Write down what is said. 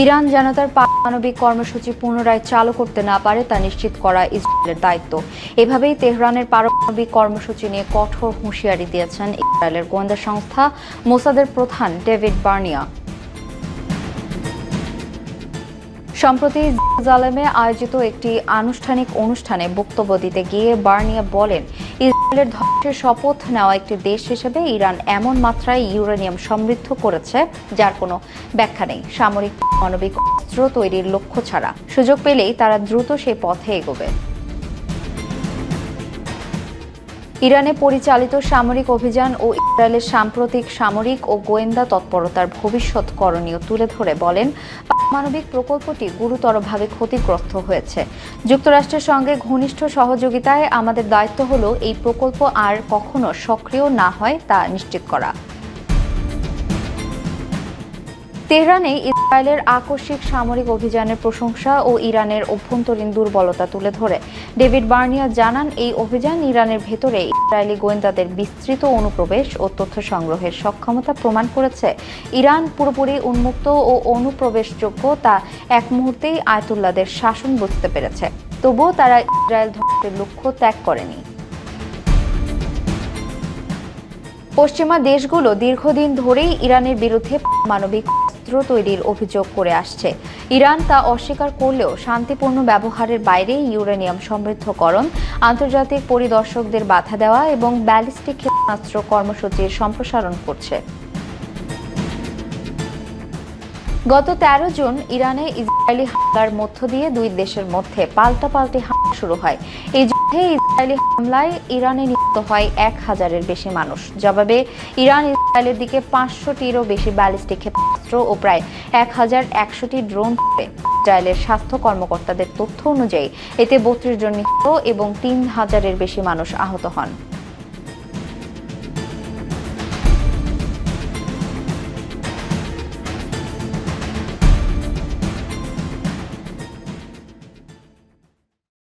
Iran যেন তার পারমাণবিক কর্মসূচি পুনরায় চালু করতে না পারে তা নিশ্চিত করা ইসরায়েলের দায়িত্ব। এভাবেই তেহরানের পারমাণবিক কর্মসূচি নিয়ে কঠোর হুঁশিয়ারি দিয়েছেন ইসরায়েলের গোয়েন্দা সংস্থা মোসাদের প্রধান ডেভিড বার্নিয়া। সম্প্রতি জেরুজালেমে আয়োজিত একটি আনুষ্ঠানিক অনুষ্ঠানে বক্তব্য দিতে গিয়ে বার্নিয়া বলেন, ইসরায়েলের ধ্বংসের শপথ নেওয়া একটি দেশ হিসেবে ইরান এমন মাত্রায় ইউরেনিয়াম সমৃদ্ধ করেছে যার কোনো ব্যাখ্যা নেই। সামরিক পারমাণবিক অস্ত্র তৈরির লক্ষ্য ছাড়া সুযোগ পেলেই তারা দ্রুত সেই পথে এগোবে। ইরানে পরিচালিত সামরিক অভিযান ও ইসরায়েলের সাম্প্রতিক সামরিক ও গোয়েন্দা তৎপরতার ভবিষ্যৎ করণীয় তুলে ধরে বলেন, পারমাণবিক প্রকল্পটি গুরুতরভাবে ক্ষতিগ্রস্ত হয়েছে। যুক্তরাষ্ট্রের সঙ্গে ঘনিষ্ঠ সহযোগিতায় আমাদের দায়িত্ব হলো এই প্রকল্প আর কখনো সক্রিয় না হয় তা নিশ্চিত করা। তেহরানে ইসরায়েলের আকস্মিক সামরিক অভিযানের প্রশংসা ও ইরানের অভ্যন্তরীণ দুর্বলতা তুলে ধরে ডেভিড বার্নিয়া জানান, এই অভিযান ইরানের ভেতরে ইসরায়েলি গোয়েন্দাদের বিস্তৃত অনুপ্রবেশ ও তথ্য সংগ্রহের সক্ষমতা প্রমাণ করেছে। ইরান পুরোপুরি উন্মুক্ত ও অনুপ্রবেশযোগ্য তা এক মুহূর্তেই আয়াতুল্লাহদের শাসন বুঝতে পেরেছে। তবুও তারা ইসরায়েল ধ্বংসের লক্ষ্য ত্যাগ করেনি। পশ্চিমা দেশগুলো দীর্ঘদিন ধরেই ইরানের বিরুদ্ধে পারমাণবিক অস্ত্র তৈরির অভিযোগ করে আসছে। ইরান তা অস্বীকার করলেও শান্তিপূর্ণ ব্যবহারের বাইরে ইউরেনিয়াম সমৃদ্ধকরণ, আন্তর্জাতিক পরিদর্শকদের বাধা দেওয়া এবং ব্যালিস্টিক ক্ষেপণাস্ত্র কর্মসূচির সম্প্রসারণ করছে। গত 13 জুন ইরানে ইসরায়েলি হামলার মধ্য দিয়ে দুই দেশের মধ্যে পাল্টাপাল্টি হামলা শুরু হয়। এই যুদ্ধে ইসরায়েলি হামলায় ইরানে নিহত হয় 1000-এর বেশি মানুষ। জবাবে ইরান ইসরায়েলের দিকে 500টিরও বেশি ব্যালিস্টিক ক্ষেপণাস্ত্র ও প্রায় 1100টি ড্রোন ছুড়ে। ইসরায়েলের স্বাস্থ্য কর্মকর্তাদের তথ্য অনুযায়ী এতে 32 জন নিহত এবং 3000-এর বেশি মানুষ আহত হন।